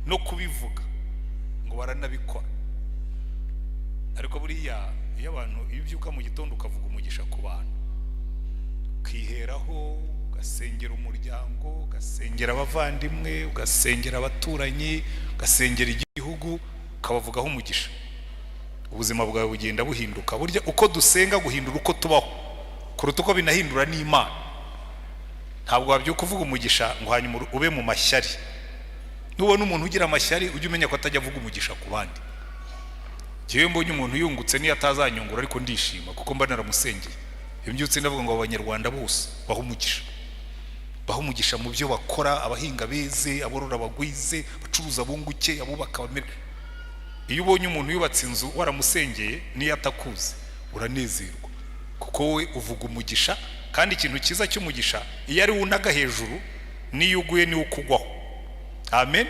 no kubivuga ngo baranabikora. Ariko buriya iyo abantu ibyuka mu gitondo ukavuga umugisha ku bantu, ukiheraho ugasengera umuryango, ugasengera abavandimwe, ugasengera abaturanyi, ugasengera igihugu, ukabavugaho umugisha, ubuzima bwawe bugenda buhinduka. Burya uko dusenga guhindura uko tubaho kuruta uko binahindura n'Imana. Ntabwo wabyuka uvuga umugisha ngo hanyuma ube mu mashyari. Nubona umuntu ugira amashyari ujye umenya ko atajya avuga umugisha ku bandi. Jewe mbonye umuntu yungutse niyo atazanyungura ariko ndishima kuko mba naramusengeye. Imbyutse ndavuga ngo abanyarwanda bose baho umugisha, baho umugisha mu byo bakora, abahinga beze, aborora bagwize, bacuruza bunguke, abubaka bamere. Iyo ubonye umuntu yubatse inzu waramusengeye niyo atakuze uranezerwa kuko wowe uvuga umugisha. Kandi ikintu cyiza cy'umugisha iyo ari unaga hejuru niyo uguye ni ukugwaho. Amen.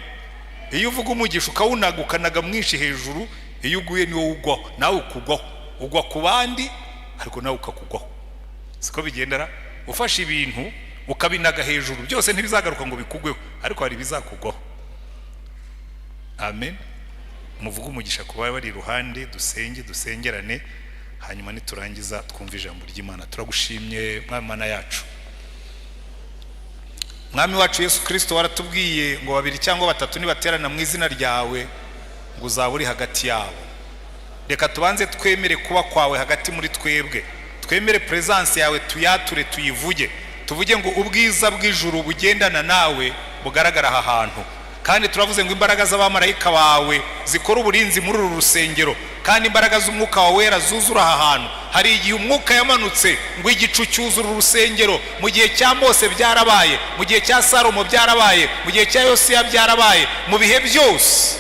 Iyo uvuga umugisha ukawunaga ukanaga mwinshi hejuru, iyo uguye ni wowe ugwaho, nawe ukugwaho, ugwa ku bandi ariko nawe ukakugwaho. Siko bigendera. Ufashe ibintu ukabinaga hejuru byose ntibizagaruka ngo bikugweho, ariko hari bizakugwaho. Amen. Muvuga umugisha kuba bari iruhande, dusenge dusengerane, hanyuma niturangiza twumva ijambo ry'Imana. Turagushimye Mwami Mana yacu. Mwami wacu Yesu Kristo waratubwiye ngo babiri cyangwa batatu nibaterana mu izina ryawe ngo uzaba uri hagati yabo. Reka tubanze twemere kuba kwawe hagati muri twebwe, twemere presence yawe tuyature, tuyivuge, tuvuge ngo ubwiza bw'ijuru bugendana nawe bugaragara aha hantu. Kandi turavuze ngo imbaraga z'abamarayika bawe zikora uburinzi muri uru rusengero, kandi imbaraga z'umwuka wawe wera zuzura aha hantu. Hari igihe umwuka yamanutse ngo igicu cyuzura urusengero, mu gihe cya Mose byarabaye, mu gihe cya Salomo byarabaye, mu gihe cya Yosiya byarabaye, mu bihe byose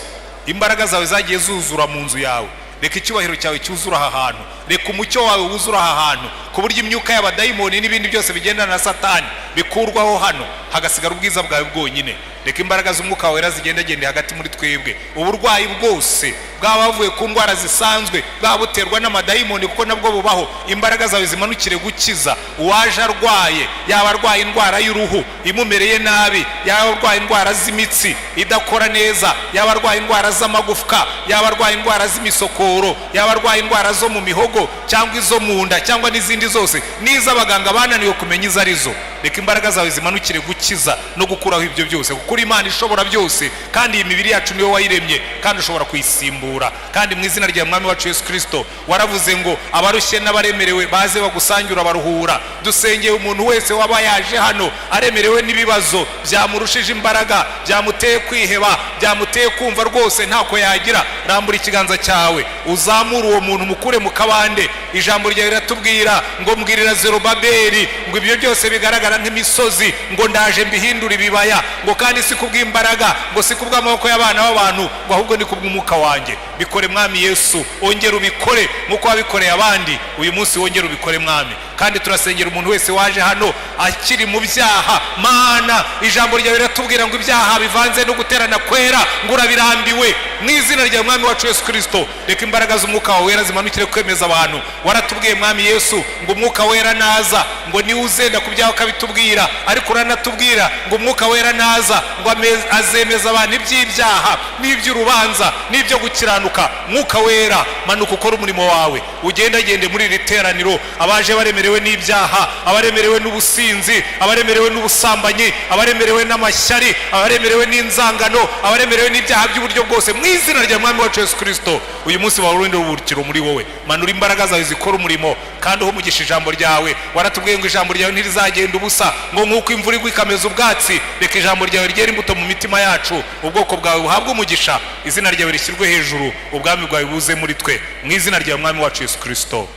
imbaraga zawe zagiye zuzura mu nzu yawe. Reka icyubahiro cyawe cyuzura aha hantu, reka umucyo wawe wuzura aha hantu, ku buryo imyuka y'abadayimoni n'ibindi byose bigendana na Satani bikurwaho hano, hagasigara ubwiza bwawe bwonyine. Reka imbaraga z'umwuka wera zigendagende hagati muri twebwe. Uburwayi bwose bwaba bavuye ku ndwara zisanzwe, bwaba buterwa n'amadayimoni kuko nabwo bubaho, imbaraga zawe zimanukire gukiza uwaje arwaye, yaba arwaye indwara y'uruhu imumereye nabi, yaba arwaye indwara z'imitsi idakora neza, yaba arwaye indwara z'amagufwa, yaba arwaye indwara z'imisokoro, yaba arwaye indwara zo mu mihogo cyangwa izo mu nda cyangwa n'izindi zose n'iz'abaganga bananiwe kumenya izo arizo. Reka imbaraga zawe zimanukire gukiza no gukuraho ibyo byose, kuko Imana ishobora byose, kandi iyi mibiri yacu niwe wayiremye kandi ushobora kuyisimbura. Kandi mu izina rya Mwami wacu Yesu Kristo waravuze ngo abarushye n'abaremerewe baze bagusangira baruhura. Dusengeye umuntu wese waba yaje hano aremerewe n'ibibazo byamurushije imbaraga, byamuteye kwiheba, byamuteye kumva rwose ntako yagira, rambura ikiganza cyawe uzamura uwo muntu mukure mu kabande. Ijambo ryawe riratubwira ngo mbwirira Zerubabeli ngo ibyo byose bigaragara nk'imisozi ngo ndaje mbihindura ibibaya, ngo kandi si kubw'imbaraga, ngo si kubw'amaboko y'abana b'abantu, ngo ahubwo ni kubw'umwuka wanjye. Bikore Mwami Yesu, ongera ubikore nk'uko wabikoreye abandi, uyu munsi wongera ubikore Mwami. Kandi turasengera umuntu wese waje hano akiri mu byaha. Mana, ijambo ryawe riratubwira ngo ibyaha bivanze no guterana kwera ngo urabirambiwe. Mu izina rya Mwami wacu Yesu Kristo, reka imbaraga z'umwuka wawe wera zimanukire kwemeza abantu. Waratubwiye Mwami Yesu ngo umwuka wera naza ngo niwe uzenda ku byaha akabitubwira, ariko uranatubwira ngo umwuka wera naza ngo azemeza abantu iby'ibyaha n'iby'urubanza n'ibyo gukiranuka. Mwuka wera manuka ukora umurimo wawe, ugendagende muri iri teraniro, abaje baremerewe n'ibyaha, abaremerewe n'ubusinzi, abaremerewe n'ubusambanyi, abaremerewe n'amashyari, abaremerewe n'inzangano, abaremerewe n'ibyaha by'uburyo bwose, mu izina rya Mwami wacu Yesu Kristo uyu munsi wawurinde uburukiro muri wowe. Manura imbaraga zawe zikora umurimo, kandi uhumugisha ijambo ryawe. Waratubwiye ngo ijambo ryawe ntirizagenda ubusa, ngo nk'uko imvura igwa ikameza ubwatsi, reka ijambo ryawe ryera imbuto mu mitima yacu, ubwoko bwawe buhabwe umugisha, izina ryawe rishyirwe hejuru, ubwami bwawe buze muri twe, mu izina rya Mwami wacu Yesu Kristo.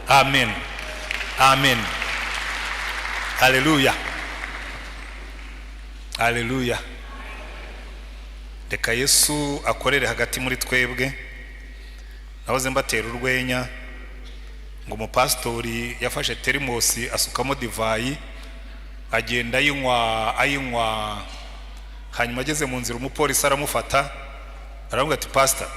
Amen. Amen. Haleluya. Haleluya. Reka Yesu akorere hagati muri twebwe. Nahoze mbatera urwenya ngo umupastori yafashe terimosi asukamo divayi agenda ayinywa, hanyuma ageze mu nzira umupolisi aramufata aravuga ati pastor,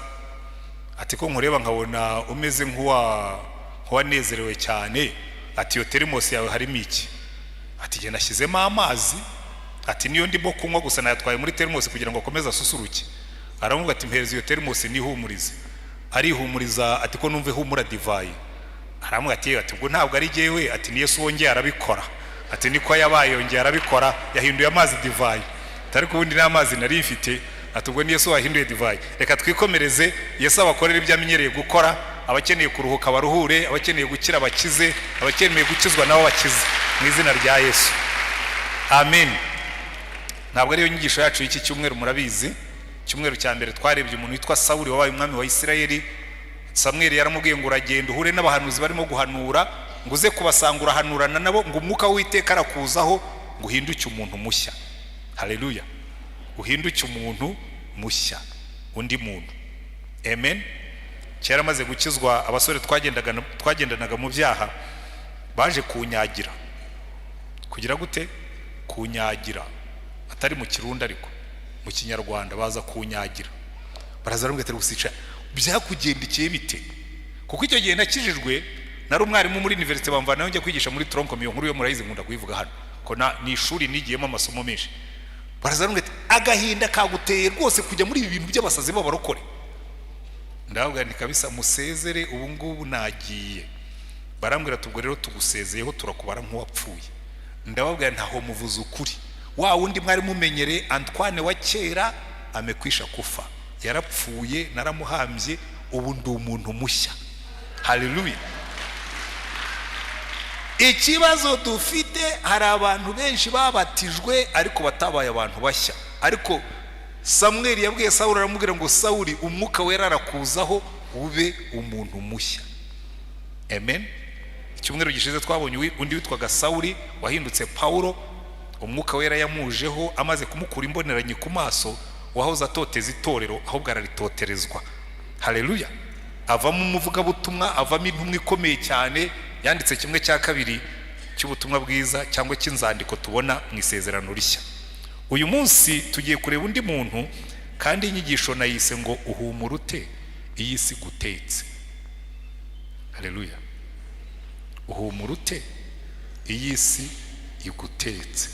ati ko nkureba nkabona umeze nk'uwanezerewe cyane, ati iyo terimosi yawe harimo iki? Ati genda nashyizemo amazi, ati niyo ndimo kunywa gusa nayatwaye muri terimosi kugira ngo akomeze asusuruke. aramubwira ati mpereza iyo teremusi nihumurize. Arihumuriza ati ko numve humura divayi. Aramubwira ati ubwo ntabwo ari jyewe, ati ni Yesu wongeye arabikora. Ati niko yabaye yongeye arabikora, yahinduye amazi divayi. Ariko ubundi n'amazi nari mfite, ati ubwo ni Yesu wahinduye divayi. Reka twikomereze, Yesu abakorera ibyo amenyereye gukora, abakeneye kuruhuka baruhure, abakeneye gukira bakize, abakeneye gukizwa nabo bakize mu izina rya Yesu. Amen. Ntabwo ariyo nyigisho yacu y'iki cyumweru, murabizi. Cyumweru cya mbere twarebye umuntu witwa Sawuli wabaye umwami wa Isirayeli. Samweli yaramubwiye ngo uragenda uhure n'abahanuzi barimo guhanura, ngo uze kubasanga urahanurana nabo, ngo umwuka w'Uwiteka arakuzaho, ngo uhinduke umuntu mushya. Haleluya. Uhinduke umuntu mushya, undi muntu. Amen. Kera maze gukizwa, abasore twagendanaga mu byaha baje kunyagira. Kugira gute? Kunyagira. Atari mu Kirundi ariko mu Kinyarwanda baza kunyagira. Barazarambwe ati gusica byakugendekeye bite? Kuko icyo gihe nakijijwe, nari umwarimu muri university bamvana njya kwigisha muri Tronkom, iyo nkuru yo murayizi nkunda kuyivuga hano. Ko ni ishuri nigiyemo amasomo menshi. Barazarambwe ati agahinda kaguteye rwose kujya muri ibi bintu by'abasazi b'abarokore. Ndavuga ni kabisa musezere ubu ngubu nagiye. Barambwira tubwo rero tugusezeyeho turakubara nk'uwapfuye. Ndababwira ntaho muvuze ukuri. Wa wundi mwari mumenyere Antoine wa kera amekwisha kufa, yarapfuye, naramuhambye, ubu ndi umuntu mushya. Haleluya. Ikibazo dufite, hari abantu benshi babatijwe ariko batabaye abantu bashya. Ariko Samweli yabwiye Sawuli, aramubwira ngo Sawuli, umwuka wera arakuzaho ube umuntu mushya. Amen. Icyumweru gishize twabonye undi witwaga Sawuli wahindutse Paulo. Umwuka wera yamujeho, amaze kumukura imboneranye ku maso, wahoze atoteza itorero ahubwo araritoterezwa. Haleluya. Avamo umuvugabutumwa, avamo intumwa ikomeye cyane, yanditse 1/2 cy'ubutumwa bwiza cyangwa cy'inzandiko tubona mu Isezerano Rishya. Uyu munsi tugiye kureba undi muntu, kandi inyigisho nayise ngo uhumura ute iyi si gutetse. Haleluya. Uhumura ute iyi si igutetse.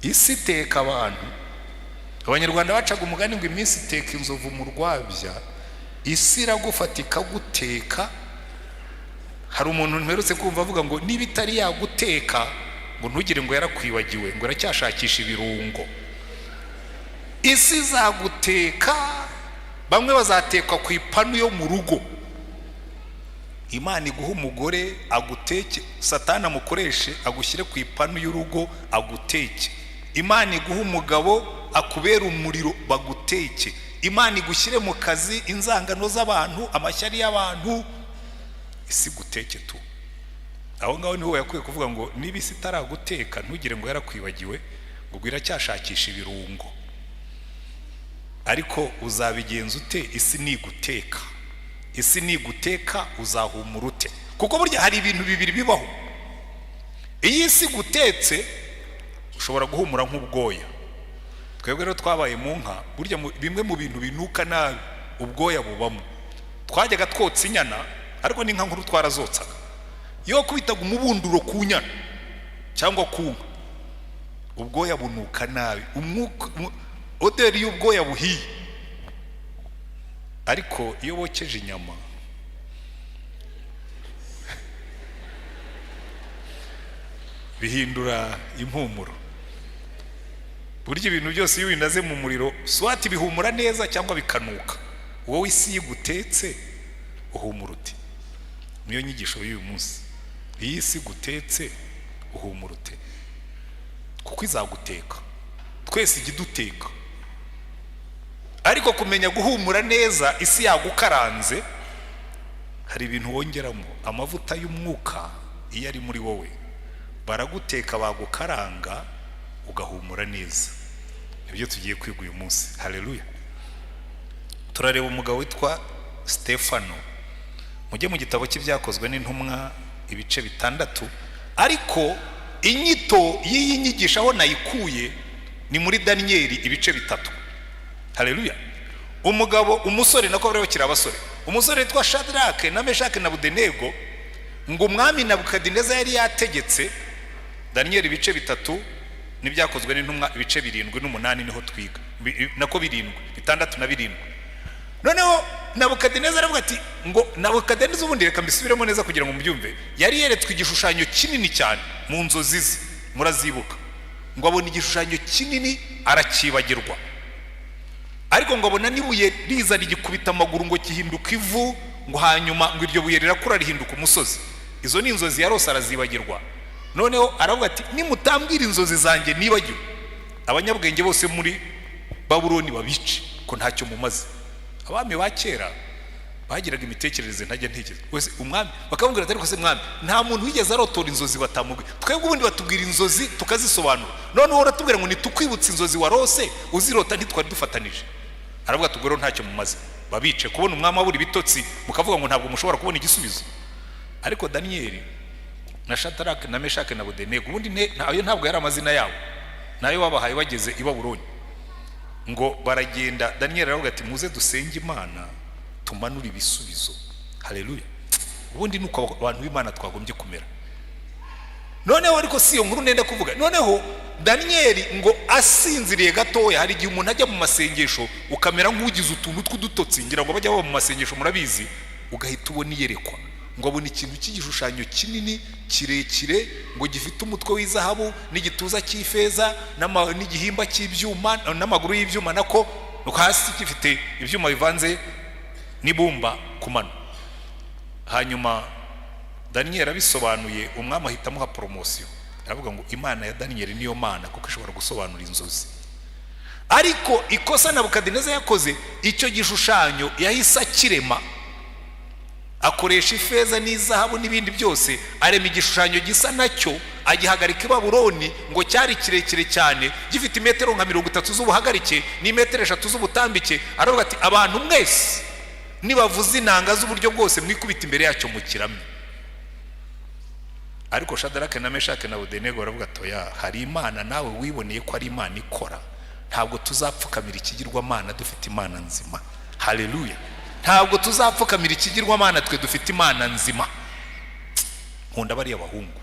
Isi iteka abantu. Abanyarwanda bacaga umugani ngo iminsi iteka inzovu mu rwabya. Isi iragufata ikaguteka. Hari umuntu mperutse kumva avuga ngo niba itari yaguteka, ngo ntugire ngo yarakwibagiwe, ngo aracyashakisha ibirungo. Isi izaguteka, bamwe bazatekwa ku ipanu yo mu rugo. Imana iguha umugore aguteke, Satani amukoreshe agushyire ku ipanu y'urugo aguteke. Imana iguha umugabo akubera umuriro baguteke. Imana igushyire mu kazi inzangano z'abantu, amashyari y'abantu, isi guteke tu. Aho ngaho niho yakwiye kuvuga ngo niba isi itaraguteka ntugire ngo yarakwibagiwe, ngo iracyashakisha ibirungo. Ariko uzabigenza ute isi niguteka? Isi niguteka uzahumura ute? Kuko burya hari ibintu bibiri bibaho. Iyi isi gutetse ushobora guhumura nk'ubwoya. Twebwe rero twabaye mu nka, burya bimwe mu bintu binuka nabi ubwoya bubamo. Twajyaga twotsa inyana, ariko n'inka nkuru twarazotsaga. Yo kubitaga umubunduro ku nyana cyangwa ku nka, ubwoya bunuka nabi. Oderi y'ubwoya buhiye. Ariko iyo bokeje inyama bihindura impumuro. Burya ibintu byose iyo binaze mu muriro, swati bihumura neza cyangwa bikanuka. Wowe isi yigutetse uhumura ute? Niyo nyigisho y'uyu munsi. Iyi si gutetse uhumura ute? Kuko izaguteka. Twese igiduteka. Ariko kumenya guhumura neza, isi yagukaranze, hari ibintu wongeramo. Amavuta y'umwuka iyo ari muri wowe, baraguteka bagukaranga ugahumura neza. Nibyo tugiye kwiga uyu munsi. Haleluya. Turareba umugabo witwa Stefano. Mujye mu gitabo cy'ibyakozwe n'intumwa ibice 6, ariko inyito y'iyi nyigisho aho nayikuye ni muri Danieli ibice 3. Haleluya. Umugabo, umusore, nako rero kira abasore, umusore witwa Shadrake na Meshake na Abedenego, ngo umwami Nebukadineza yari yategetse. Danieli ibice 3 n'ibyakozwe n'intumwa ibice 7 n'umunani niho twiga. nako 7 bitandatu na 7. Noneho Nabukadineza aravuga ati ngo Nabukadineza ubundi reka mbisubiremo neza kugira ngo mubyumve, yari yeretswe igishushanyo kinini cyane mu nzozi ze, murazibuka, ngo abona igishushanyo kinini arakibagirwa, ariko ngo abona nibuye riza rigikubita amaguru ngo kihinduka ivu, ngo hanyuma ngo iryo buye rirakura rihinduka umusozi. Izo ni inzozi yarose arazibagirwa. Noneho aravuga ati nimutambwira inzozi zanjye nibagiwe, abanyabwenge bose muri Babuloni babice ko ntacyo mumaze. Abami ba kera bagiraga imitekerereze ntajya ntekereza. Wese umwami bakamubwira ati ko mwami nta muntu wigeze arotora inzozi batamubwira. Twebwe ubundi batubwira inzozi tukazisobanura. Noneho uratubwira ngo nitukwibutsa inzozi warose uzirota ntitwari dufatanije. Aravuga ati rero ntacyo mumaze. Babice kubona umwami aburi bitotsi mukavuga ngo ntabwo mushobora kubona igisubizo. Ariko Daniel na Shadaraka na Meshake na Abedenego ubundi nayo ntabwo yari amazina yabo, nayo babahaye bageze i Babuloni. Ngo baragenda, Daniel aravuga ati muze dusenge Imana tumanura ibisubizo. Haleluya. Ubundi nuko abantu b'Imana twagombye kumera. Noneho ariko si yo nkuru nenda kuvuga. Noneho Daniel ngo asinziriye gatoya, hari igihe umuntu ajya mu masengesho ukamera nk'ugize utuntu tw'udutotsi, ngira ngo bajya baba mu masengesho murabizi, ugahita ubona iyerekwa. Ngo abona ikintu cy'igishushanyo kinini kirekire ngo gifite umutwe w'izahabu n'igituza cy'ifeza n'igihimba cy'ibyuma n'amaguru y'ibyuma, nako hasi gifite ibyuma bivanze n'ibumba ku mano. Hanyuma Daniel abisobanuye, umwami ahita amuha promotion, aravuga ngo Imana ya Daniel niyo Mana kuko ishobora gusobanura inzozi. Ariko ikosa Nabukadineza yakoze, icyo gishushanyo yahise akirema, akoresha ifeza n'izahabu n'ibindi byose, arema igishushanyo gisa nacyo agihagarika i Babuloni, ngo cyari kirekire cyane gifite metero nka 30 z'ubuhagarike n'imetero 3 z'ubutambike. Aravuga ati abantu mwese nibavuze inanga z'uburyo bwose mwikubita imbere yacyo mukiramye. Ariko Shadaraka na Meshake na Abedenego baravuga toya, hari Imana nawe wiboneye ko ari Imana ikora, ntabwo tuzapfukamira ikigirwamana dufite Imana nzima. Haleluya. Ntabwo tuzapfukamira ikigirwamana twe dufite Imana nzima. Nkunda bari abahungu,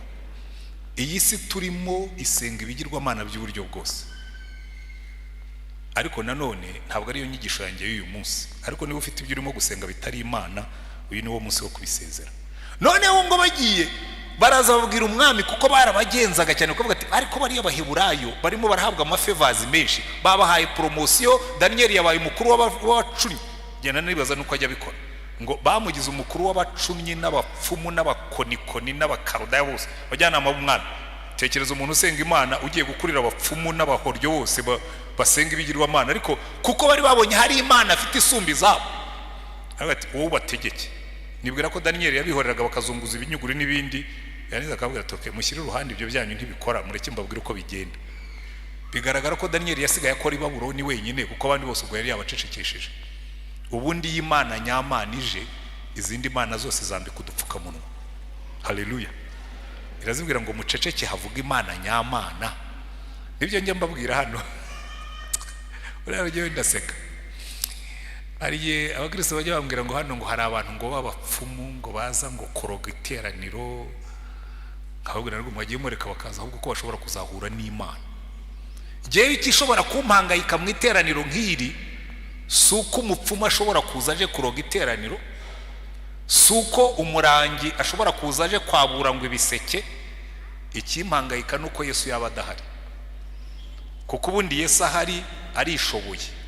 iyi si turimo isenga ibigirwamana by'uburyo bwose, ariko nanone ntabwo ariyo nyigisho yanjye y'uyu munsi. Ariko niba ufite ibyo urimo gusenga bitari Imana, uyu niwo munsi wo kubisezera. Noneho ngo bagiye baraza babwira umwami, kuko barabagenzaga cyane, kuvuga ati ariko bari abaheburayo barimo barahabwa amafevazi menshi, babahaye promotion. Daniel yabaye umukuru w'abacunyi, genda nibaza nuko ajya bikora, ngo bamugize umukuru w'abacunyi n'abapfumu n'abakonikoni n'abakarodaya bose bajyana b'umwami. Tekereza umuntu usenga Imana ugiye gukurira abapfumu n'abahoryo bose basenga ibigirwamana, ariko kuko bari babonye hari Imana afite isumbi zabo, aravuga ati wowe bategeke. Nibwira ko Daniel yabihoreraga bakazunguza ibinyuguri n'ibindi, yaniza akavuga ati okay, mushyire uruhande ibyo byanyu ntibikora, mureke mbabwire uko bigenda. Bigaragara ko Daniel yasigaye akora i Babuloni wenyine, kuko abandi bose ubwo yari yabacecekesheje. Ubundi Imana nyamana ije, izindi mana zose zambika udupfukamunwa. Haleluya. Irazibwira ngo muceceke havuga Imana nyamana. Nibyo njya mbabwira hano. Uraje ndaseka. Ariye abakristo bajya bambwira ngo hano ngo hari abantu ngo babapfumu ngo baza ngo koroga iteraniro, ahubwo narwo mwagiye mureka bakaza ahubwo ko bashobora kuzahura n'Imana. Jewe ikishobora kumpangayika mu iteraniro nk'iri, suko umupfumu ashobora kuza aje kuroga iteraniro, suko umurangi ashobora kuza aje kwabura ngo ibiseke. Ikimpangayika nuko Yesu yaba adahari, kuko ubundi Yesu ahari arishoboye.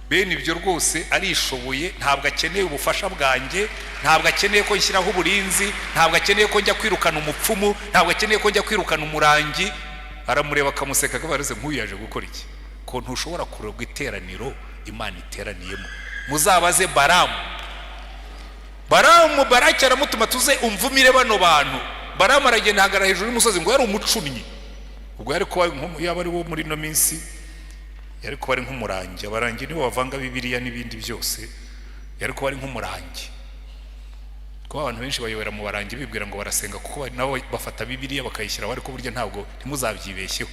Bene ibyo rwose arishoboye, ntabwo akeneye ubufasha bwanjye, ntabwo akeneye ko nshyiraho uburinzi, ntabwo akeneye ko njya kwirukana umupfumu, ntabwo akeneye ko njya kwirukana umurangi. Aramureba akamuseka akabaruze nk'uyu yaje gukora iki, ko ntushobora kuroga iteraniro Imana iteraniyemo. Muzabaze Baramu Baraki aramutuma tuze umvumire bano bantu. Baramu aragenda hagara hejuru y'umusozi, ngo yari umucunnyi, ubwo yari kuba yaba ari wo muri no minsi, yari kuba ari nk'umurangi. Abarangi nibo bavanga Bibiliya n'ibindi byose, yari kuba ari nk'umurangi. Kuko abantu benshi bayobera mu barangi bibwira ngo barasenga, kuko nabo bafata Bibiliya bakayishyira, ariko burya ntabwo, ntimuzabyibeshyeho.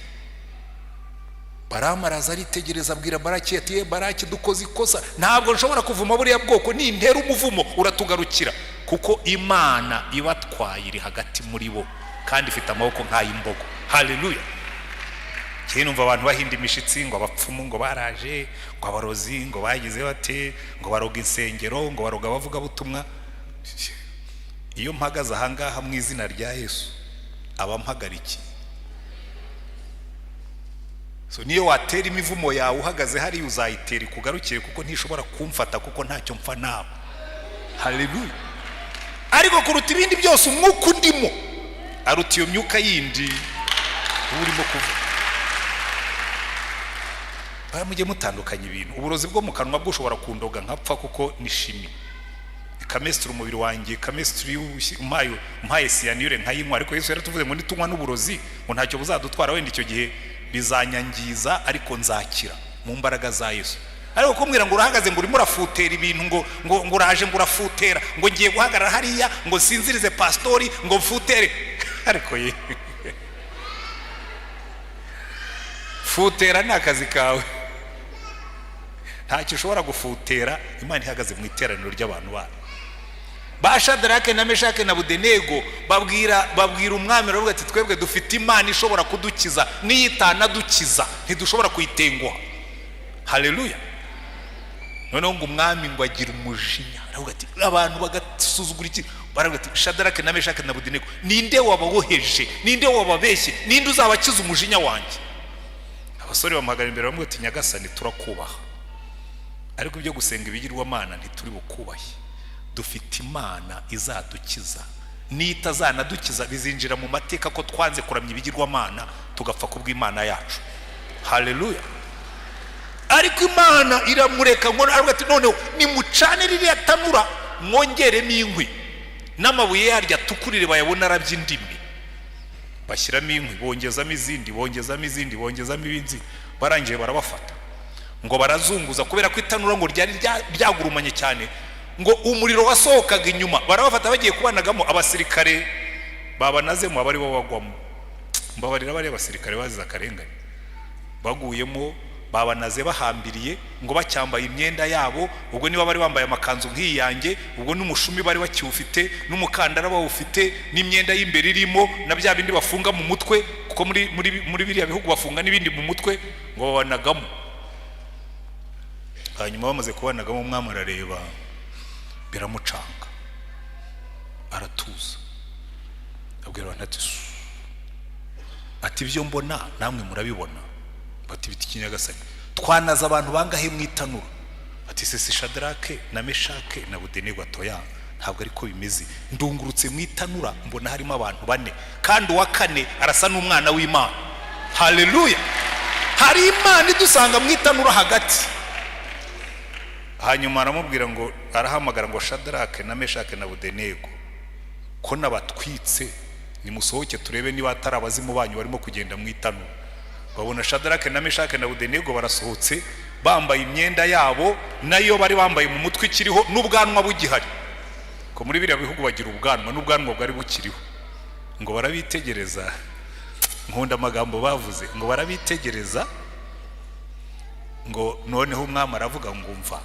Baramu araza aritegereza, abwira Baraki ati Baraki dukoze ikosa, ntabwo nshobora kuvuma buriya bwoko, nintera umuvumo uratugarukira, kuko Imana ibatwaye iri hagati muri bo kandi ifite amaboko nk'ay'imbogo. Haleluya. cyane numva abantu bahinda imishitsi ngo abapfumu ngo baraje ngo abarozi ngo bagize bate ngo baroga insengero ngo baroga bavuga butumwa. Iyo mpagaze ahangaha mu izina rya Yesu abampagariki, so niyo watera imivumo yawe uhagaze hari uzayitera ikugarukire, kuko ntishobora kumfata kuko ntacyo mpfa nabo. Haleluya. Ariko kuruta ibindi byose umwuka undimo aruta iyo myuka yindi urimo kuvuga. Mujye mutandukanya ibintu. Uburozi bwo mu kanwa bwo ushobora kundoga nkapfa kuko ni shimi, kamesitiri umubiri wanjye, kamesitiri umpaye siyanure nkayinywa. Ariko Yesu yaratuvuze ngo nitunywa n'uburozi ngo ntacyo buzadutwara, wenda icyo gihe bizanyangiza ariko nzakira mu mbaraga za Yesu. Ariko kumbwira ngo urahagaze ngo urimo urafutera ibintu ngo uraje ngo urafutera ngo ngiye guhagarara hariya ngo sinzirize pastori ngo mfutere, ariko ye futera ni akazi kawe, ntacyo ushobora gufutera. Imana ihagaze mu iteraniro ry'abantu bayo. Ba Shadarake na Meshake na Abedenego babwira umwami aravuga ati twebwe dufite Imana ishobora kudukiza, niyitana dukiza ntidushobora kuyitenguha. Haleluya. Noneho ngo umwami ngo agira umujinya aravuga ati abantu bagasuzugura iki, baravuga ati Shadarake na Meshake na Abedenego ninde wababoheje, ninde wababeshye, ninde uzabakiza umujinya wanjye? Abasore bamuhagarara imbere bamwe ati Nyagasani turakubaha, ariko ibyo gusenga ibigirwamana ntituri bukubahe. Dufite Imana izadukiza, nitazanadukiza bizinjira mu mateka ko twanze kuramya ibigirwamana tugapfa kubw'Imana yacu. Haleluya. Ariko Imana iramureka ngo aravuga ati noneho nimucane ririya tanura mwongeremo inkwi n'amabuye yaryo atukurire bayabona arabye indimi. Bashyiramo inkwi bongezamo izindi, bongezamo izindi, bongezamo ibindi, barangiye barabafata ngo barazunguza kubera ko itanura ngo ryari ryagurumanye cyane, ngo umuriro wasohokaga inyuma. Barabafata bagiye kubanagamo, abasirikare babanazemo abari bo bagwamo. Mbabarira bari abasirikare baziza akarengane baguyemo, babanaze bahambiriye ngo bacyambaye imyenda yabo. Ubwo niba bari bambaye amakanzu nk'iyanjye, ubwo n'umushumi bari bakiwufite, n'umukandara bawufite, n'imyenda y'imbere irimo na bya bindi bafunga mu mutwe, kuko muri biriya bihugu bafunga n'ibindi mu mutwe, ngo babanagamo. Hanyuma bamaze kubanagamo umwami arareba biramucanga, aratuza, abwira abantu ati ibyo mbona namwe murabibona? Bati biti Nyagasani twanaza abantu bangahe mu itanura? Ati se Shadarake na Meshake na Abedenego atoya ntabwo ariko bimeze. Ndungurutse mu itanura mbona harimo abantu 4, kandi uwa 4 arasa n'umwana w'Imana. Haleluya. Hari Imana idusanga mu itanura hagati. Hanyuma aramubwira ngo arahamagara ngo Shadarake na Meshake na Abedenego ko nabatwitse nimusohoke turebe niba atari abazimu banyu barimo kugenda mu itanura. Babona Shadarake na Meshake na Abedenego barasohotse bambaye imyenda yabo, nayo bari bambaye mu mutwe ikiriho n'ubwanwa bugihari, ko muri biriya bihugu bagira ubwanwa n'ubwanwa bwari bukiriho. Ngo barabitegereza, nkunda amagambo bavuze, ngo barabitegereza, ngo noneho umwami aravuga ngo umva,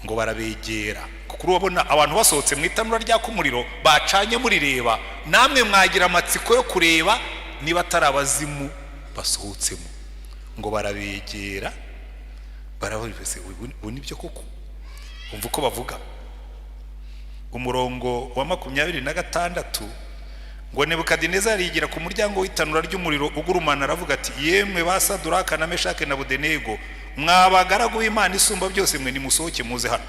ngo barabegera. Kuko urabona abantu basohotse mu itanura ryaka umuriro bacanye murireba, namwe mwagira amatsiko yo kureba niba atari abazimu basohotsemo. Ngo barabegera, baravuze ubu nibyo koko. Umva uko bavuga umurongo wa 26, ngo Nebukadinezari yigira ku muryango w'itanura ry'umuriro ugurumana aravuga ati yemwe ba Shadarake na Meshake na Abedenego mwabagaragu b'Imana isumba byose, mwe nimusohoke muze hano.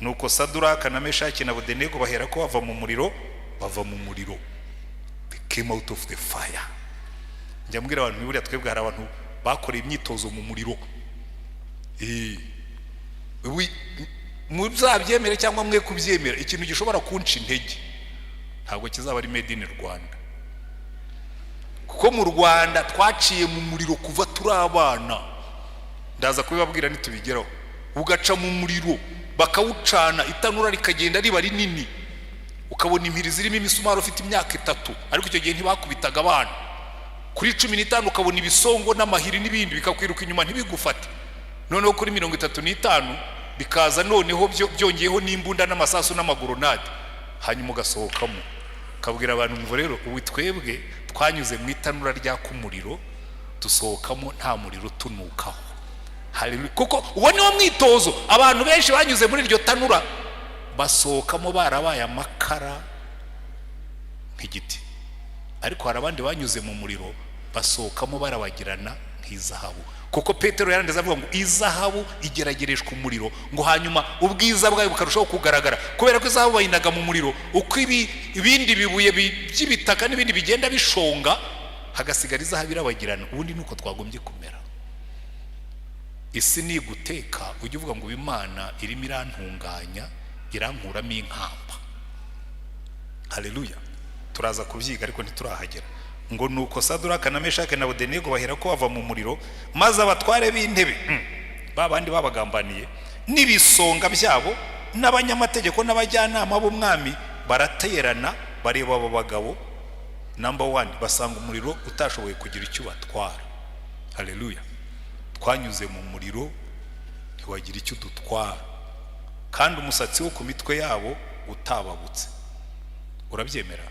Nuko Shadarake na Meshake na Abedenego bahera ko bava mu muriro, they came out of the fire. Njya mbwira abantu buriya twebwe hari abantu bakoreye imyitozo mu muriro. Muzabyemere cyangwa mwe kubyemera, ikintu gishobora kunca intege ntabwo kizaba ari made in Rwanda, kuko mu Rwanda twaciye mu muriro kuva turi abana. Ndaza kubibabwira nitubigeraho. Ugaca mu muriro bakawucana, itanura rikagenda riba rinini, ukabona impiri zirimo imisumari ufite imyaka 3, ariko icyo gihe ntibakubitaga abana. Kuri 15 ukabona ibisongo n'amahiri n'ibindi bikakwiruka inyuma ntibigufate. Noneho kuri 35 bikaza noneho byongeyeho n'imbunda n'amasasu n'amagoronade, hanyuma ugasohokamo. Kabwira abantu ngo rero ubu twebwe twanyuze mu itanura ryaka umuriro dusohokamo nta muriro utunukaho. Haleluya. Kuko uwo niwo mwitozo. Abantu benshi banyuze muri iryo tanura basohokamo barabaye amakara nk'igiti, ariko hari abandi banyuze mu muriro basohokamo barabagirana nk'izahabu. Kuko Petero yarandeze avuga ngo izahabu igeragereshwa umuriro, ngo hanyuma ubwiza bwayo bukarushaho kugaragara. Kubera ko izahabu bayinaga mu muriro, uko ibindi bibuye by'ibitaka n'ibindi bigenda bishonga, hagasigara izahabu irabagirana. Ubundi nuko twagombye kumera. Isi ni guteka, ujye uvuga ngo Imana irimo irantunganya, irankuramo inkamba. Haleluya. Turaza kubyiga ariko ntiturahagera. Ngo nuko Saduraka na Meshake na Abedenego bahera ko bava mu muriro, maze abatware b'intebe babandi babagambaniye n'ibisonga byabo n'abanyamategeko n'abajyanama b'umwami baraterana, bareba abo bagabo number 1, basanga umuriro utashoboye kugira icyo batwara. Haleluya. Twanyuze mu muriro ntiwagira icyo dutwara, kandi umusatsi wo ku mitwe yabo utababutse. Urabyemera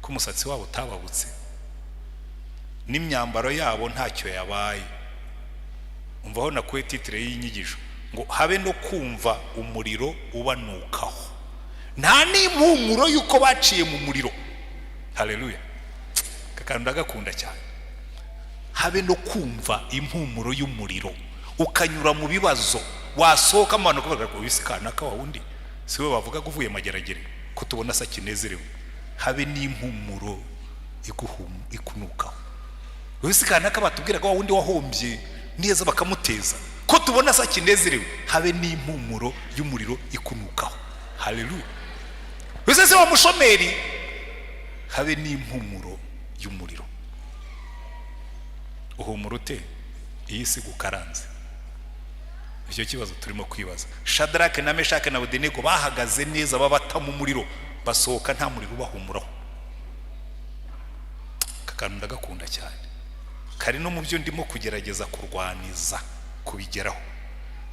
ko umusatsi wabo utababutse? N'imyambaro yabo ntacyo yabaye. Umvaho nakuye titire y'inyigisho ngo habe no kumva umuriro ubanukaho, nta n'impumuro yuko baciye mu muriro. Haleluya. Kakandi ndagakunda cyane. Habe no kumva impumuro y'umuriro, ukanyura mu bibazo, wasohoka amano kuvuga ko bisikana ka wundi siwe bavuga kuvuye mageragere ko tubona sa kinezerewe. Habe n'impumuro ikunukaho. Bisikana ka batubwira ko wundi wahombye neza bakamuteza ko tubona sa kinezerewe. Habe n'impumuro y'umuriro ikunukaho. Haleluya. Wese wa mushomeri, habe n'impumuro y'umuriro. Uhumura ute iyi si gukaranze? Icyo kibazo turimo kwibaza. Shadrake na Meshake na Abedenego bahagaze neza, babata mu muriro, basohoka nta muriro ubahumuraho. Kakandi ndagakunda cyane. Kari no mu byo ndimo kugerageza kurwaniza kubigeraho.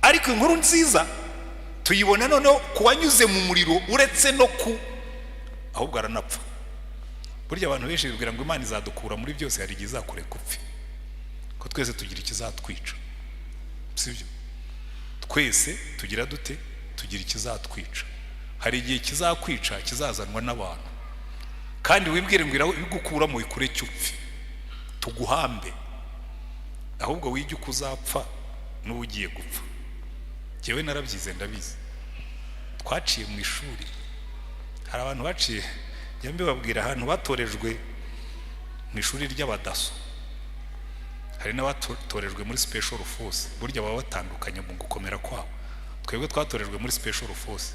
Ariko inkuru nziza tuyibona noneho kuwanyuze mu muriro, uretse no ahubwo aranapfa. Burya abantu benshi bibwira ngo Imana izadukura muri byose, hari igihe izakureka upfe. Ko twese tugira ikizatwica, sibyo? Twese tugira dute? Tugira ikizatwica. Hari igihe kizakwica kizazanwa n'abantu, kandi wibwire ngo igukura mu ikure cyupfe tuguhambe, ahubwo wige uko uzapfa n'ugiye gupfa. Jewe narabyize ndabizi. Twaciye mu ishuri, hari abantu baciye, njye babwira ahantu batorejwe mu ishuri ry'abadaso, hari n'abatorejwe muri special force. Burya baba batandukanye mu gukomera kwabo. Twebwe twatorejwe muri special force,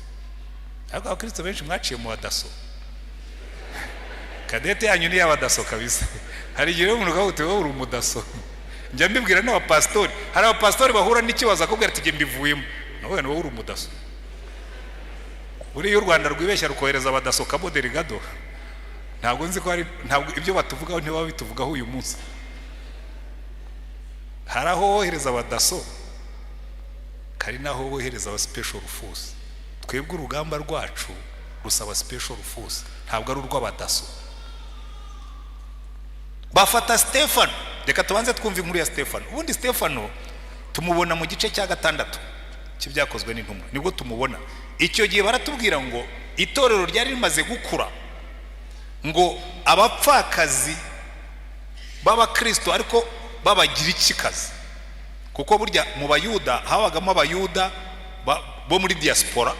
ariko abakristo benshi mwaciye mu badaso. Kadete yanyu ni y'abadaso kabisa. Hari igihe umuntu ugahutewe uri umudaso. Njya mbibwira n'abapastori, hari abapastori bahura n'ikibazo akubwira ati mbivuyemo, nawe ni wowe uri umudaso. Uri y'u Rwanda rwibeshya rukohereza abadaso kabo delegado. Ntabwo nzi ko hari, ntabwo ibyo batuvugaho ntibaba bituvugaho uyu munsi. Hari aho wohereza abadaso, kari naho wohereza aba special force. Twebwe urugamba rwacu rusaba special force, ntabwo ari urw'abadaso. Bafata Stefano, reka tubanze twumva inkuru ya Stefano. Ubundi Stefano tumubona mu gice cya 6 cy'ibyakozwe n'intumwa, nibwo tumubona. Icyo gihe baratubwira ngo itorero ryari rimaze gukura, ngo abapfakazi b'abakristo ariko babagira ikikazi. Kuko burya mu bayuda habagamo abayuda bo muri diaspora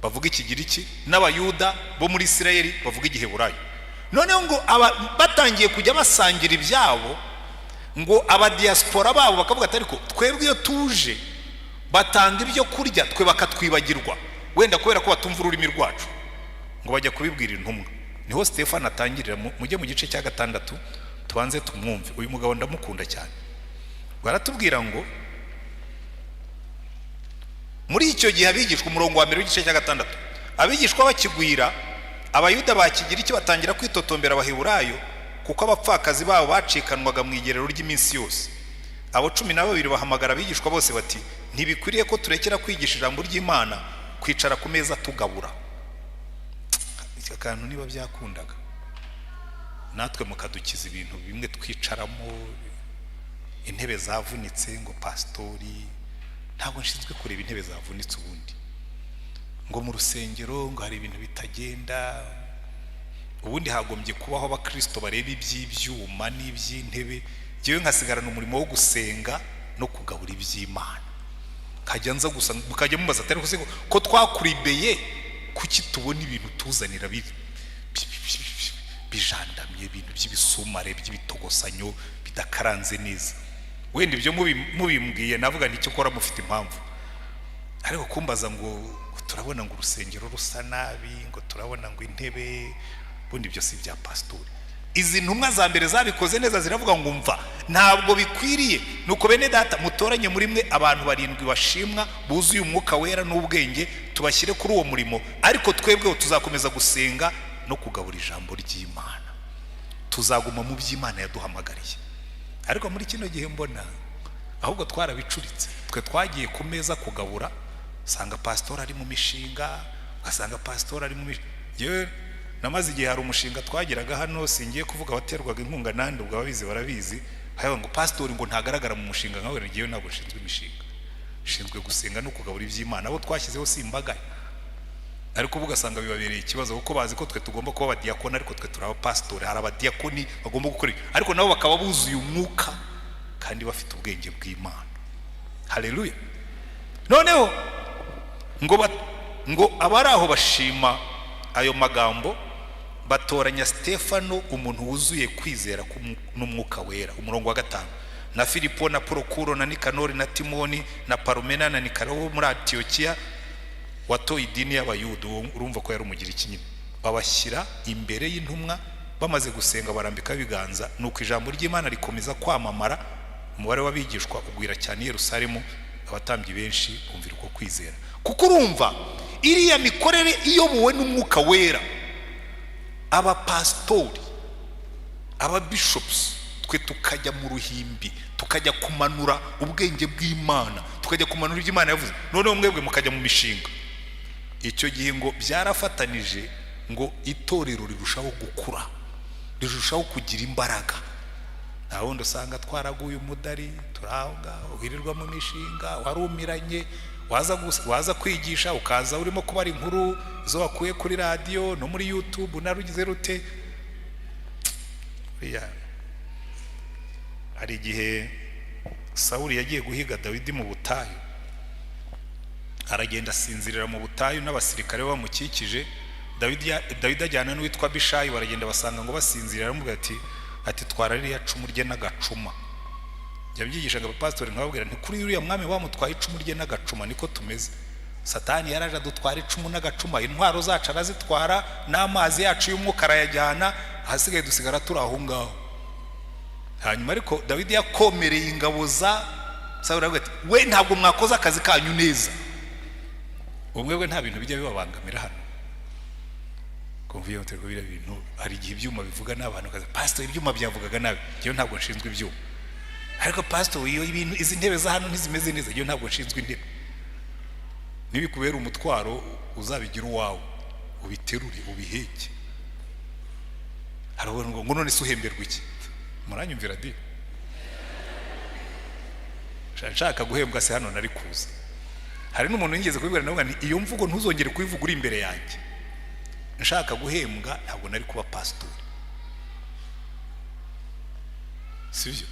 bavuga ikigiriki, n'abayuda bo muri Isirayeli bavuga igiheburayo. Noneho ngo batangiye kujya basangira ibyabo, ngo aba diaspora babo bakavuga ati ariko twebwe iyo tuje batanga ibyo kurya, twe bakatwibagirwa, wenda kubera ko batumva ururimi rwacu, ngo bajya kubibwira intumwa. Niho Stefano atangirira. Mujye mu gice cya 6 tubanze tumwumve. Uyu mugabo ndamukunda cyane. Baratubwira ngo muri icyo gihe abigishwa, umurongo wa 1 w'igice cya 6, abigishwa bakigwira, abayuda bakigira icyo batangira kwitotombera abaheburayo, kuko abapfakazi babo bacikanwaga mu igerero ry'iminsi yose. Abo 12 bahamagara abigishwa bose bati, ntibikwiriye ko turekera kwigisha ijambo ry'Imana kwicara ku meza tugabura. Icyo kantu niba byakundaga natwe mukadukiza ibintu bimwe twicaramo, intebe zavunitse, ngo pastori ntabwo nshinzwe kureba intebe zavunitse, ubundi ngo mu rusengero ngo hari ibintu bitagenda, ubundi hagombye kubaho abakristo bareba iby'ibyuma n'iby'intebe, jewe nkasigarana umurimo wo gusenga no kugabura iby'Imana. Kajya nza gusa mukajya mubaza atari ko twakuribeye kuki tubona ibintu tuzanira bijandamye, ibintu by'ibisumare by'ibitogosanyo bidakaranze neza. Wenda ibyo mubimbwiye navuga nicyo kora mufite impamvu, ariko kumbaza ngo turabona ngo urusengero rusa nabi, ngo turabona ngo intebe, bundi byo si bya pastori. Izi ntumwa za mbere zabikoze neza, ziravuga ngo umva ntabwo bikwiriye, nuko bene data mutoranye muri mwe abantu 7 bashimwa buzuye umwuka wera n'ubwenge, tubashyire kuri uwo murimo, ariko twebweho tuzakomeza gusenga no kugabura ijambo ry'Imana, tuzaguma mu by'Imana yaduhamagariye. Ariko muri kino gihe mbona ahubwo twarabicuritse, twe twagiye ku meza kugabura, usanga pastor ari mu mishinga, ugasanga pastor ari mu yewe namaze igihe hari umushinga twagiraga hano, singiye kuvuga waterwaga inkunga nande, ubwo ababizi barabizi, hayo ngo pastor ngo ntagaragara mu mushinga nkawe, ngiye ntabwo nshinzwe imishinga, nshinzwe gusenga no kugabura iby'Imana. Abo twashyizeho simbaga, ariko ugasanga bibabereye ikibazo kuko bazi ko twe tugomba kuba abadiyakoni, ariko twe turi abapastori, hari abadiyakoni bagomba gukora, ariko nabo bakaba buzuye umwuka kandi bafite ubwenge bw'Imana. Haleluya. Noneho ngo abari aho bashima ayo magambo, batoranya Stefano umuntu wuzuye kwizera n'umwuka wera. Umurongo wa 5, na Filipo na Prokuro na Nikanori na Timoni na Parumena na Nikarawo muri Antiokiya watoye idini y'Abayuda. Urumva ko yari umugiriki nyine. Babashyira imbere y'intumwa, bamaze gusenga barambika ibiganza, nuko ijambo ry'Imana rikomeza kwamamara, umubare w'abigishwa ugwira cyane i Yerusalemu, abatambyi benshi kumvira uko kwizera. Kuko urumva iriya mikorere iyobowe n'umwuka wera, abapastori, ababishops, twe tukajya mu ruhimbi, tukajya kumanura ubwenge bw'Imana, tukajya kumanura iby'Imana yavuze, noneho mwebwe mukajya mu mishinga. Icyo gihe ngo byarafatanije, ngo itorero rirushaho gukura, rirushaho kugira imbaraga. Naho ndasanga twaraguye umudari, turahoga uhirirwa mu mishinga, warumiranye, waza kwigisha ukaza urimo kubara inkuru zo wakuye kuri radio no muri YouTube, narugize rute. Hari igihe Sawuli yagiye guhiga Dawidi mu butayu, aragenda asinzirira mu butayu n'abasirikare bamukikije. Dawidi ajyana n'uwitwa Bishayi, baragenda basanga ngo basinzirira, aramubwira ati twara ririya cumu rye n'agacuma. Yabyigishaga abapastori nkababwira nti kuri uriya mwami wamutwaye icumu rye n'agacuma niko tumeze. Satani yaraje adutwara icumu n'agacuma, intwaro zacu arazitwara, n'amazi yacu y'umwuka arayajyana, ahasigaye dusigara turi aho ngaho. Hanyuma ariko Dawidi yakomereye ingabo za Sawuli, aravuga ati we ntabwo mwakoze akazi kanyu neza. Umwebwe nta bintu bijya bibabangamira hano. Kumviye muterwa bira bintu, hari igihe ibyuma bivuga n'abantu kaza pastor ibyuma byavugaga nabi, jewe ntabwo nshinzwe ibyuma. Ariko pastor iyo ibintu izi ntebe za hano ntizimeze neza, jewe ntabwo nshinzwe intebe. Nibikubera umutwaro uzabigira uwawe, ubiterure ubiheke. Harabona ngo none se uhemberwa iki? Muranyumvira di? Nshaka guhembwa se hano nari kuza. Hari n'umuntu yigeze kubibwira navuga nti iyo mvugo ntuzongere kubivuga uri imbere yanjye. Nshaka guhembwa ntabwo nari kuba pastor. Sivyo?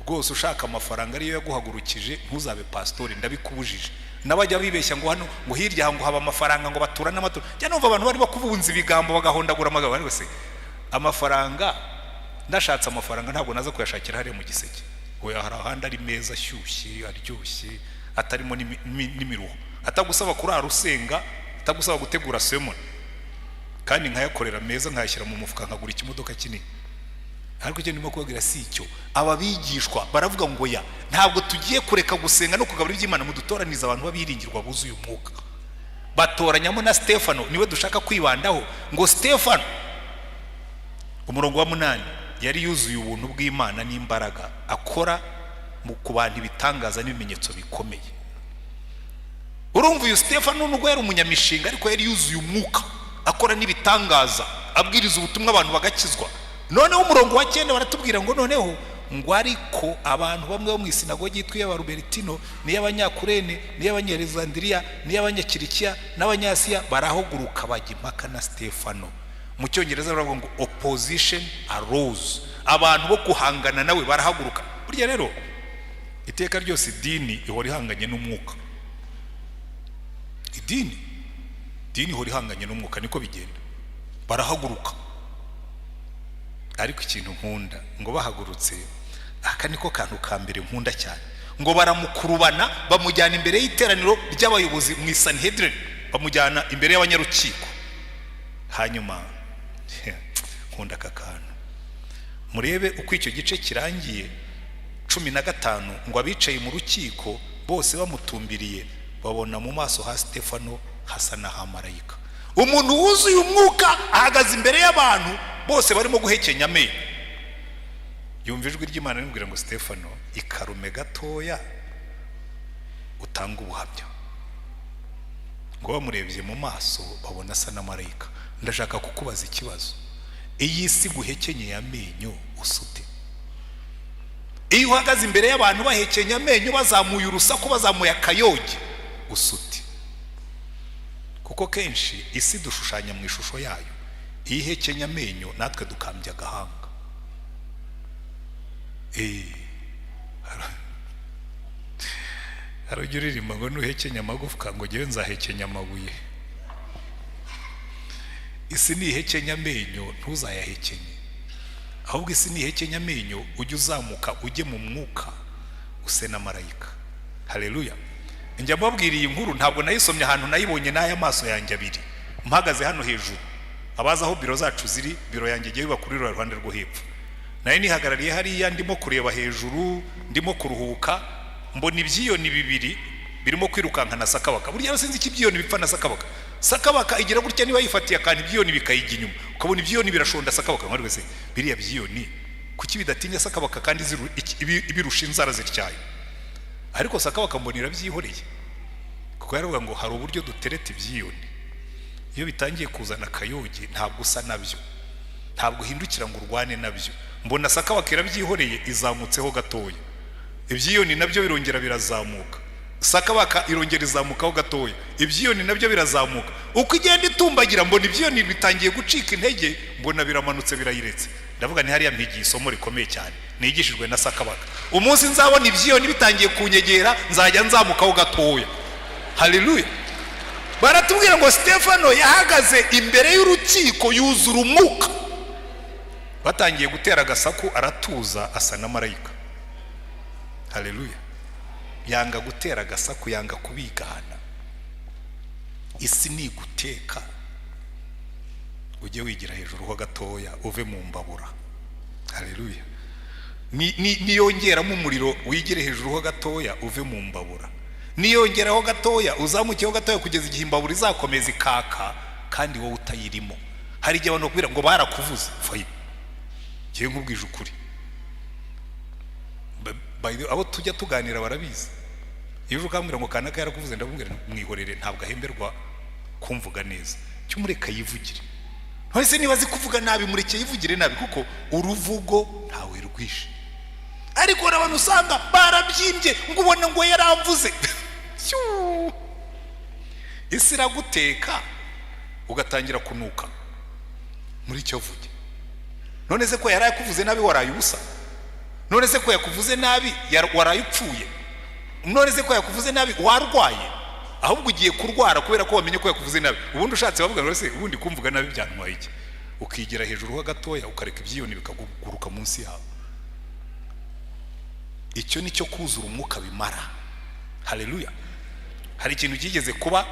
Rwose ushaka amafaranga ariyo yaguhagurukije ntuzabe pastor, ndabikubujije. Nabajya bibeshya ngo hano ngo hirya ngo haba amafaranga ngo batura n'amatura. Jya numva abantu bari bakubunza ibigambo bagahondagura amagabo, ariko se amafaranga, ndashatse amafaranga ntabwo naza kuyashakira hariya mu giseke. Oya, hari ahandi ari meza ashyushye aryoshye atarimo n'imiruho, atagusaba kurara usenga, atagusaba gutegura sermon, kandi nkayakorera meza nkayashyira mu mufuka nkagura ikimodoka kinini. Ariko cyo ndimo kubabwira si icyo. Ababigishwa baravuga ngo ya ntabwo tugiye kureka gusenga no kugabura iby'Imana, mudutoraniza abantu babiringirwa buzuye umwuka. Batoranyamo na Stefano, niwe dushaka kwibandaho. Ngo Stefano, umurongo wa 8, yari yuzuye ubuntu bw'Imana n'imbaraga, akora mu kubantu ibitangaza n'ibimenyetso bikomeye. Urumva uyu Stefano nubwo yari umunyamishinga, ariko yari yuzuye umwuka, akora n'ibitangaza, abwiriza ubutumwa abantu bagakizwa. Noneho umurongo wa 9 baratubwira ngo noneho ngo ariko abantu bamwe bo mu isinagogi yitwa y'Abarubertino n'iy'Abanyakurene n'iy'Abanyalexandria n'iy'Abanyakirikiya n'Abanyasiya barahaguruka bajya impaka na Stefano. Mu cyongereza baravuga ngo opposition arose, abantu bo guhangana nawe barahaguruka. Burya rero iteka ryose idini ihora ihanganye n'umwuka. Idini ihora ihanganye n'umwuka, niko bigenda. Barahaguruka. Ariko ikintu nkunda ngo bahagurutse, aka niko kantu ka mbere nkunda cyane, ngo baramukurubana bamujyana imbere y'iteraniro ry'abayobozi mu Sanhedrin, bamujyana imbere y'abanyarukiko. Hanyuma nkunda aka kantu, murebe uko icyo gice kirangiye 15 ngo abicaye mu rukiko bose bamutumbiriye babona mu maso ha Stefano hasa na hamarayika. Umuntu wuzuye umwuka ahagaze imbere y'abantu bose barimo guhekenya amenyo. Yumva ijwi ry'Imana rimubwira ngo Stefano, ikarume gatoya utanga ubuhamya. Ngo bamurebye mu maso babona asa na marayika. Ndashaka kukubaza ikibazo, iyi si guhekenyeye amenyo usute? Iyo uhagaze imbere y'abantu bahekenya amenyo, bazamuye urusaku, bazamuye akayoge, usute? Kuko kenshi isi dushushanya mu ishusho yayo, iyo ihekenya amenyo natwe dukambya agahanga. Harujya uririmba ngo nuhekenya amagufwa ngo ngewe nzahekenya amabuye. Isi nihekenya amenyo ntuzayahekenye, ahubwo isi nihekenya amenyo ujye uzamuka ujye mu mwuka use na marayika. Haleluya. Njya mbabwiriye inkuru, ntabwo nayisomye ahantu, nayibonye n'aya maso yanjye abiri mpagaze hano hejuru. Abaza aho biro zacu ziri, biro yanjye giye bakurira ruhande rwo hepfo. Naye nihagarariye hariya ndimo kureba hejuru, ndimo kuruhuka, mbona ibyiyoni bibiri birimo kwirukanka na sakabaka. Burya sinzi iki byiyoni bipfa na sakabaka. Sakabaka igira gutya niba yifatiye akantu ibyiyoni bikayijya inyuma, ukabona ibyiyoni birashonda sakabaka. Ngo rwese biriya byiyoni kuki bidatinya sakabaka kandi ibirusha inzara zityaye? Ariko sakabaka mbonera byihoreye, kuko yaravuga ngo hari uburyo dutereta ibyiyoni. Iyo bitangiye kuzana akayoge ntabwo usa nabyo, ntabwo uhindukira ngo urwane nabyo. Mbona sakabaka irabyihoreye izamutseho gatoya, ibyiyoni nabyo birongera birazamuka. Sakabaka irongera izamukaho gatoya, ibyiyoni nabyo birazamuka. Uko igenda itumbagira mbona ibyiyoni bitangiye gucika intege, mbona biramanutse birayiretse. Ndavuga ni hariya mpigiye isomo rikomeye cyane nigishijwe na sakabaka. Umunsi nzabona ibyiyoni bitangiye kunyegera nzajya nzamukaho gatoya. Haleluya. Baratubwira ngo Stefano yahagaze imbere y'urukiko yuzura umwuka. Batangiye gutera agasaku aratuza asa na marayika. Haleluya. Yanga gutera agasaku, yanga kubigana. Isi ni guteka ujye wigira hejuru ho gatoya uve mu mbabura. Haleluya. Niyongeramo umuriro wigire hejuru ho gatoya uve mu mbabura. Niyongeraho gatoya uzamukeho gatoya kugeza igihe imbabura izakomeza ikaka kandi wowe utayirimo. Hari igihe abantu bakubwira ngo barakuvuze, fayi ngiye nkubwije ukuri. Abo tujya tuganira barabizi. Iyo ukambwira ngo kanaka yarakuvuze, ndabubwira mwihorere, ntabwo ahemberwa kumvuga neza. Cyo mureka yivugire. Ntose niba zikuvuga nabi mureke yivugire nabi, kuko uruvugo ntawe rwishe. Ariko n'abantu usanga barabyimbye ngo ubona ngo yaramvuze. Isi iraguteka ugatangira kunuka muri cyo vuge. None se ko yarakuvuze nabi waraye ubusa? None se ko yakuvuze nabi waraye upfuye? None se ko yakuvuze nabi warwaye? Ahubwo ugiye kurwara kubera ko wamenye ko yakuvuze nabi. Ubundi ushatse bavuga ngo se ubundi kumvuga nabi byantwaye iki? Ukigira hejuru ho gatoya ukareka ibyiyoni bikaguruka munsi yawe. Icyo nicyo kuzura umwuka bimara. Haleluya. Hari ikintu kigeze kuba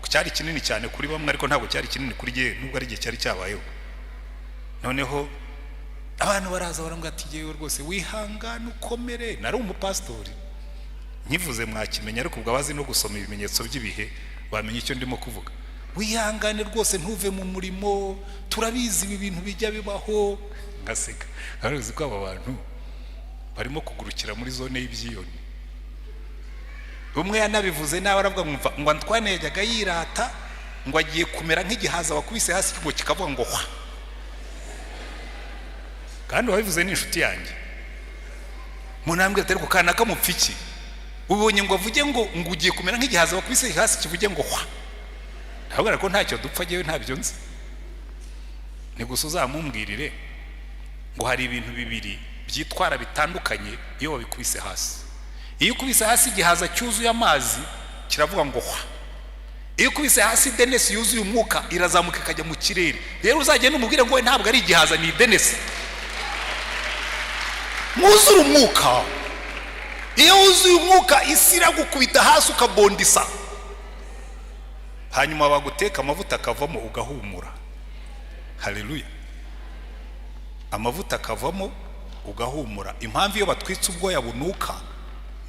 cyari kinini cyane kuri bamwe, ariko ntabwo cyari kinini kuri je, nubwo ari gihe cyari cyabayeho. Noneho abantu baraza barambwira ati yewe rwose wihangana ukomere. Nari umupastori, nyivuze mwakimenya, ariko ubwo abazi no gusoma ibimenyetso by'ibihe bamenye icyo ndimo kuvuga. Wihangane rwose ntuve mu murimo, turabizi ibi bintu bijya bibaho. Ngaseka. Arazi ko aba bantu barimo kugurukira muri zone y'ibyiyoni. Umwe yanabivuze nawe aravuga ngo Antoine yajyaga yirata ngo agiye kumera nk'igihaza bakubise hasi kigo kikavuga ngo hwa. kandi wabivuze ni inshuti yanjye. Munambwe atari ko kana kamupfiki ubonye ngo avuge ngo ugiye kumera nk'igihaza bakubise hasi kivuge ngo hwa. Ntabwo ko ntacyo dupfa jewe ntabyo nzi. Ni gusa uzamumbwirire ngo hari ibintu bibiri byitwara bitandukanye iyo wabikubise hasi. Iyo ukubise hasi igihaza cyuzuye amazi kiravuga ngo hwa. Iyo ukubise hasi denesi yuzuye umwuka irazamuka ikajya mu kirere. Rero uzagenda umubwire ngo we ntabwo ari igihaza ni denesi. Mwuzure umwuka. Iyo wuzuye umwuka isi iragukubita hasi ukabondisa. Hanyuma baguteka amavuta akavamo ugahumura. Haleluya. Amavuta akavamo ugahumura. Impamvu iyo batwitse ubwoya bunuka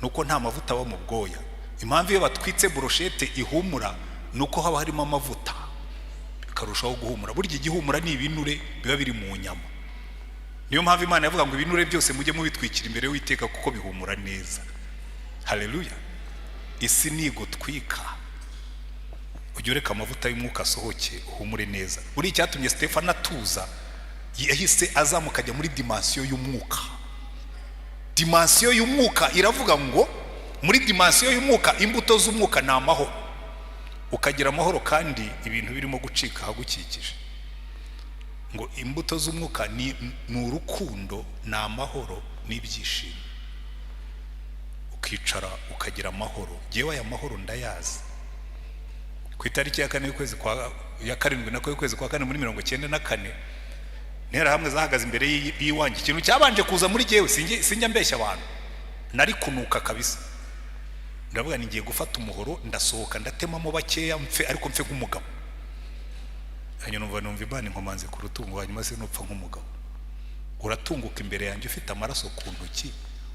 nuko nta mavuta aba mu bwoya. Impamvu iyo batwitse brochette ihumura nuko haba harimo amavuta karushaho guhumura. Burya igihumura ni ibinure biba biri mu nyama. Niyo mpamvu Imana yavuga ngo ibinure byose mujye mubitwikira imbere y'Uwiteka kuko bihumura neza. Haleluya. Isi nigutwika ujye ureka amavuta y'umwuka asohoke uhumure neza. Buri cyatumye Stefano atuza yahise azamuka ajya muri dimension y'umwuka. Dimension y'umwuka iravuga ngo muri dimension y'umwuka imbuto z'umwuka ni amahoro. Ukagira amahoro kandi ibintu birimo gucika hagukikije. Ngo imbuto z'umwuka ni urukundo na amahoro n'ibyishimo. Ukicara ukagira amahoro. Jewe aya mahoro ndayazi. Ku itariki ya 4 y'ukwezi kwa ya 7 nako y'ukwezi kwa 4 muri 1994 ntera hamwe zahagaze imbere y'iwanjye. Ikintu cyabanje kuza muri jewe sinjya mbeshya abantu. Nari kunuka kabisa. Ndavuga ngiye gufata umuhoro ndasohoka ndatemamo bakeya mfe ariko mfe nk'umugabo. Hanyuma numva Imana inkomanze ku rutungo hanyuma se nupfa nk'umugabo. Uratunguka imbere yanjye ufite amaraso ku ntoki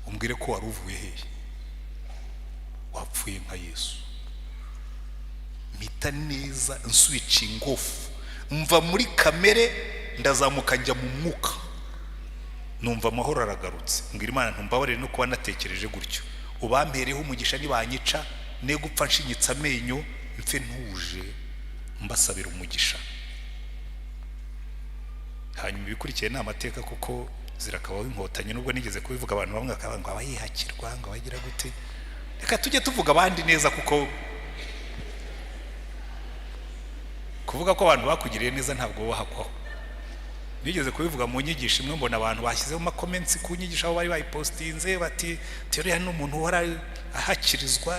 umbwire ko wari uvuye hehe. Wapfuye nka Yesu. Mita neza switching off. Mva muri kamere ndazamuka njya mu mwuka. Numva amahoro aragarutse. Mbwira Imana ntumbabarire no kuba natekereje gutyo. Ubampereho umugisha nibanyica ne gupfa nshinyitsa amenyo mfe ntuje mbasabira umugisha. Hanyuma bikurikiye n'amateka kuko zirakabaho inkotanye nubwo nigeze kubivuga abantu bamwe akaba ngo abayihakirwa ngo abagira gute. Reka tujye tuvuga abandi neza kuko kuvuga ko abantu bakugiriye neza ntabwo bahakwaho. Nigeze kubivuga mu nyigisho imwe mbona abantu bashyizeho ma comments ku nyigisho aho bari bayipostinze bati teoriya n'umuntu uhora ahakirizwa